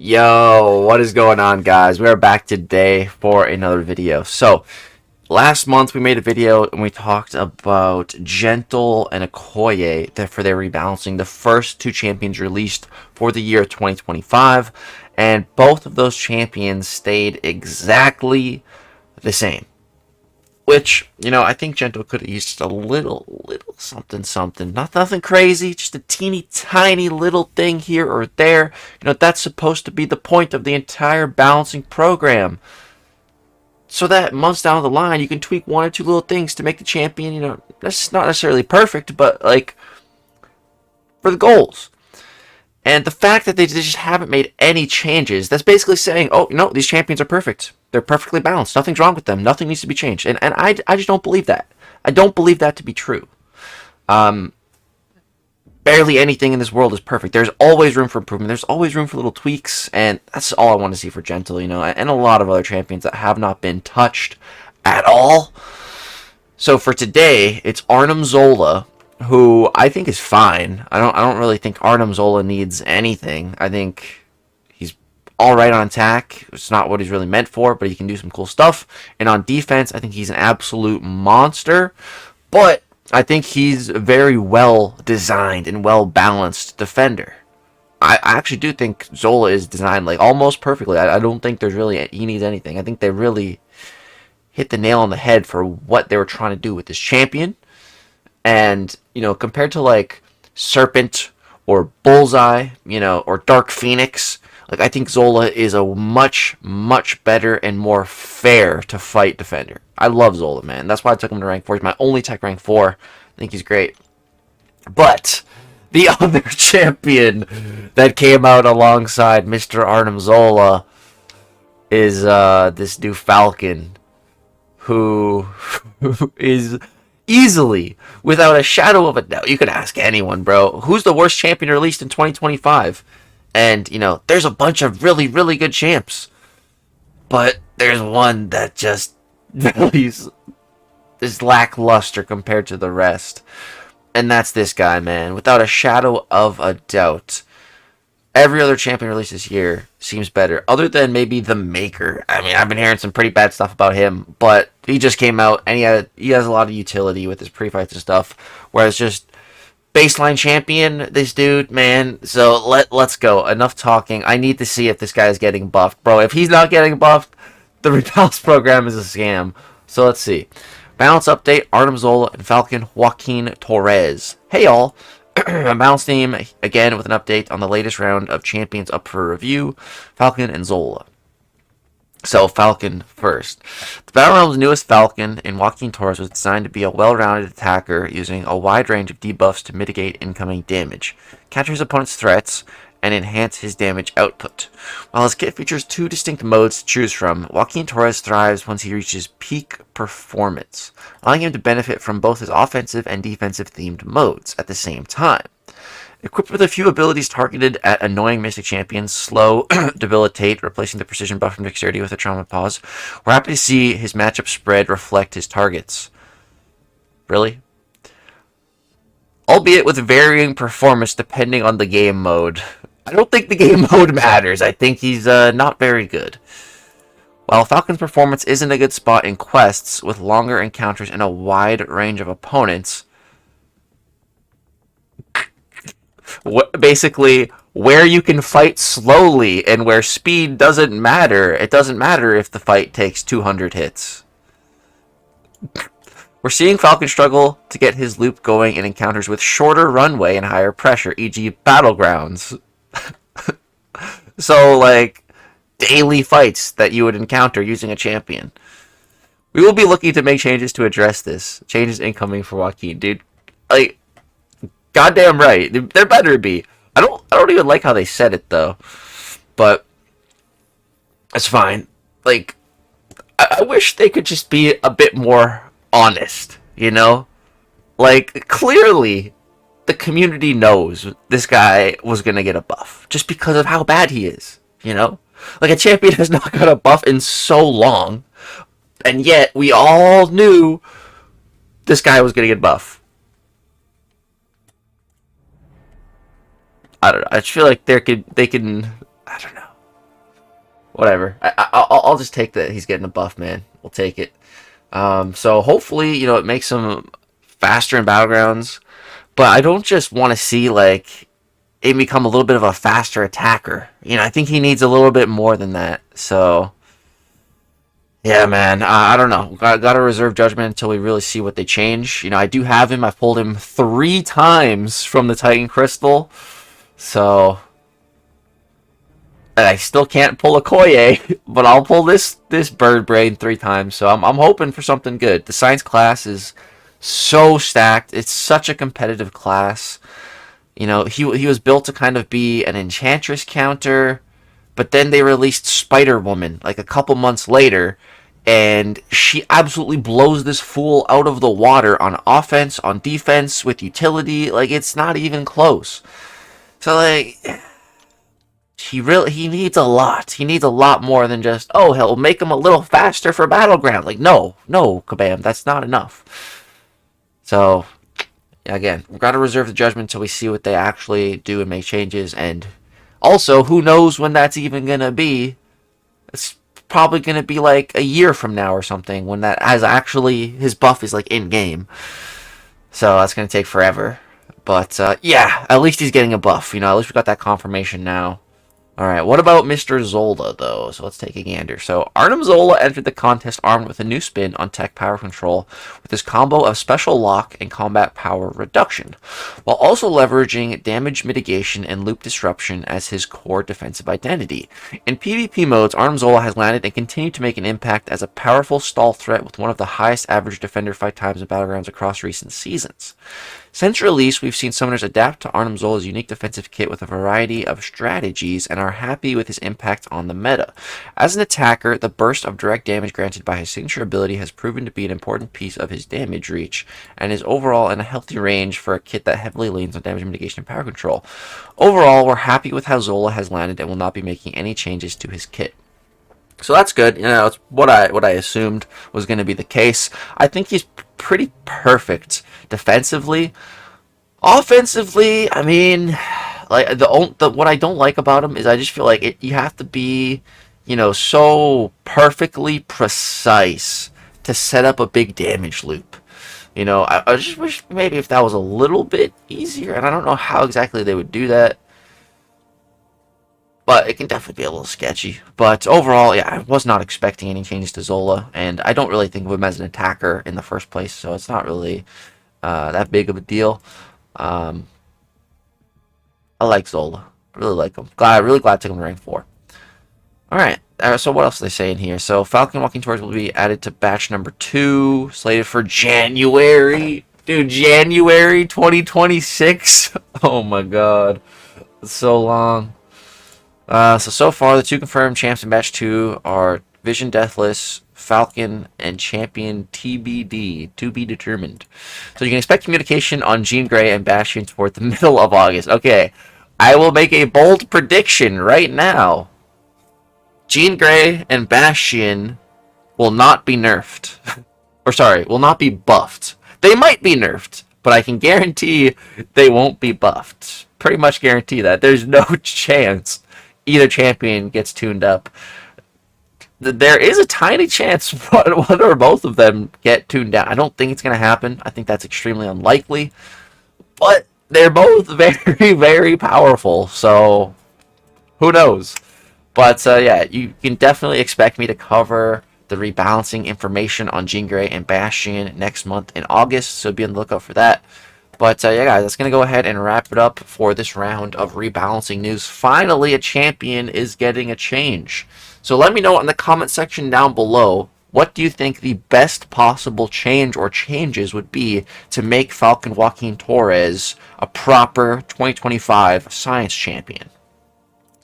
Yo, what is going on, guys? We are back today for another video. So, last month we made a video and we talked about Gentle and Okoye for their rebalancing, the first two champions released for the year 2025, and both of those champions stayed exactly the same. Which, I think Gentle could have used a little something. Nothing crazy, just a teeny tiny little thing here or there. That's supposed to be the point of the entire balancing program. So that months down the line, you can tweak one or two little things to make the champion, that's not necessarily perfect, but for the goals. And the fact that they just haven't made any changes, that's basically saying, oh, these champions are perfect. They're perfectly balanced. Nothing's wrong with them. Nothing needs to be changed. And I just don't believe that. I don't believe that to be true. Barely anything in this world is perfect. There's always room for improvement. There's always room for little tweaks. And that's all I want to see for Gentle, and a lot of other champions that have not been touched at all. So for today, it's Arnim Zola, who I think is fine. I don't really think Arnim Zola needs anything. I think he's all right on attack. It's not what he's really meant for, but he can do some cool stuff. And on defense, I think he's an absolute monster. But I think he's a very well designed and well balanced defender. I actually do think Zola is designed almost perfectly. I don't think he needs anything. I think they really hit the nail on the head for what they were trying to do with this champion. And, compared to Serpent or Bullseye, or Dark Phoenix, I think Zola is a much, much better and more fair to fight defender. I love Zola, man. That's why I took him to rank 4. He's my only tech rank 4. I think he's great. But the other champion that came out alongside Mr. Arnim Zola is this new Falcon, who is easily, without a shadow of a doubt, you could ask anyone, bro, who's the worst champion released in 2025? And, there's a bunch of really, really good champs. But there's one that just really is lackluster compared to the rest. And that's this guy, man. Without a shadow of a doubt. Every other champion released this year seems better, other than maybe the Maker. I mean, I've been hearing some pretty bad stuff about him, but he just came out, and he has a lot of utility with his pre-fights and stuff, whereas just baseline champion, this dude, man. So let's go. Enough talking. I need to see if this guy is getting buffed. Bro, if he's not getting buffed, the Rebalance program is a scam. So let's see. Balance update, Arnim Zola and Falcon Joaquin Toerres. Hey, y'all. A Balance team, again, with an update on the latest round of champions up for review, Falcon and Zola. So, Falcon first. The Battle Realm's newest Falcon in Joaquin Toerres was designed to be a well-rounded attacker using a wide range of debuffs to mitigate incoming damage, counter his opponent's threats, and enhance his damage output. While his kit features 2 distinct modes to choose from, Joaquin Toerres thrives once he reaches peak performance, allowing him to benefit from both his offensive and defensive themed modes at the same time. Equipped with a few abilities targeted at annoying Mystic champions, Slow, Debilitate, replacing the precision buff from Dexterity with a Trauma Pause, we're happy to see his matchup spread reflect his targets. Really? Albeit with varying performance depending on the game mode. I don't think the game mode matters. I think he's not very good. While Falcon's performance is in a good spot in quests with longer encounters and a wide range of opponents, basically where you can fight slowly and where speed doesn't matter, it doesn't matter if the fight takes 200 hits. We're seeing Falcon struggle to get his loop going in encounters with shorter runway and higher pressure, e.g. Battlegrounds. So, daily fights that you would encounter using a champion. We will be looking to make changes to address this. Changes incoming for Joaquin, dude. Goddamn right. There better be. I don't even like how they said it, though. But it's fine. I wish they could just be a bit more honest, clearly the community knows this guy was gonna get a buff just because of how bad he is, a champion has not got a buff in so long, and yet we all knew this guy was gonna get a buff. I don't know. I just feel like they can. I don't know. Whatever. I'll just take that he's getting a buff, man. We'll take it. So hopefully, you know, it makes him faster in Battlegrounds. But I don't just want to see, like, him become a little bit of a faster attacker. You know, I think he needs a little bit more than that. So, yeah, man. I don't know. Got to reserve judgment until we really see what they change. You know, I do have him. I've pulled him 3 times from the Titan Crystal. So, and I still can't pull a Koye, but I'll pull this Bird Brain 3 times. So I'm hoping for something good. The Science class is so stacked. It's such a competitive class. You know, he was built to kind of be an Enchantress counter, but then they released Spider Woman like a couple months later, and she absolutely blows this fool out of the water on offense, on defense, with utility. Like, it's not even close. So, like, he needs a lot. He needs a lot more than just, oh, he'll make him a little faster for Battleground. Like, no, Kabam, that's not enough. So, again, we've got to reserve the judgment until we see what they actually do and make changes. And also, who knows when that's even going to be? It's probably going to be like a year from now or something when that has actually, his buff is like in game. So that's going to take forever. But yeah, at least he's getting a buff. You know, at least we got that confirmation now. Alright, what about Mr. Zola, though? So let's take a gander. So, Arnim Zola entered the contest armed with a new spin on tech power control with his combo of special lock and combat power reduction, while also leveraging damage mitigation and loop disruption as his core defensive identity. In PvP modes, Arnim Zola has landed and continued to make an impact as a powerful stall threat with one of the highest average defender fight times in Battlegrounds across recent seasons. Since release, we've seen summoners adapt to Arnim Zola's unique defensive kit with a variety of strategies and are happy with his impact on the meta. As an attacker, the burst of direct damage granted by his signature ability has proven to be an important piece of his damage reach, and is overall in a healthy range for a kit that heavily leans on damage mitigation and power control. Overall, we're happy with how Zola has landed and will not be making any changes to his kit. So that's good. You know, it's what I assumed was going to be the case. I think he's pretty perfect defensively. Offensively, I mean, like what I don't like about him is I just feel like you have to be, you know, so perfectly precise to set up a big damage loop. You know, I just wish maybe if that was a little bit easier, and I don't know how exactly they would do that. But it can definitely be a little sketchy. But overall, yeah, I was not expecting any changes to Zola. And I don't really think of him as an attacker in the first place. So it's not really that big of a deal. I like Zola. I really like him. Really glad I took him to rank 4. Alright, so what else are they saying here? So Falcon and Joaquin Toerres will be added to batch number 2. Slated for January. Dude, January 2026? Oh my god. It's so long. So far, the 2 confirmed champs in Batch 2 are Vision Deathless, Falcon, and Champion TBD, to be determined. So you can expect communication on Jean Grey and Bastion toward the middle of August. Okay, I will make a bold prediction right now. Jean Grey and Bastion will not be nerfed. Or sorry, will not be buffed. They might be nerfed, but I can guarantee they won't be buffed. Pretty much guarantee that. There's no chance either champion gets tuned up. There is a tiny chance one or both of them get tuned down. I don't think it's going to happen. I think that's extremely unlikely. But they're both very, very powerful. So, who knows? But, yeah, you can definitely expect me to cover the rebalancing information on Jean Grey and Bastion next month in August. So be on the lookout for that. But, yeah, guys, that's going to go ahead and wrap it up for this round of rebalancing news. Finally, a champion is getting a change. So let me know in the comment section down below, what do you think the best possible change or changes would be to make Falcon Joaquin Toerres a proper 2025 Science Champion?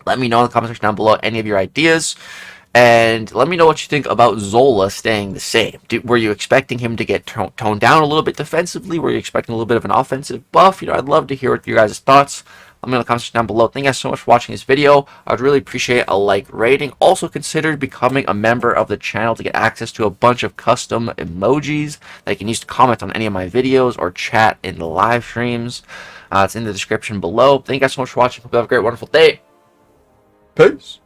Let me know in the comment section down below any of your ideas. And let me know what you think about Zola staying the same. Were you expecting him to get toned down a little bit defensively? Were you expecting a little bit of an offensive buff? You know, I'd love to hear what your guys' thoughts. Let me know in the comments down below. Thank you guys so much for watching this video. I would really appreciate a like rating. Also consider becoming a member of the channel to get access to a bunch of custom emojis that you can use to comment on any of my videos or chat in the live streams. It's in the description below. Thank you guys so much for watching. Hope you have a great, wonderful day. Peace.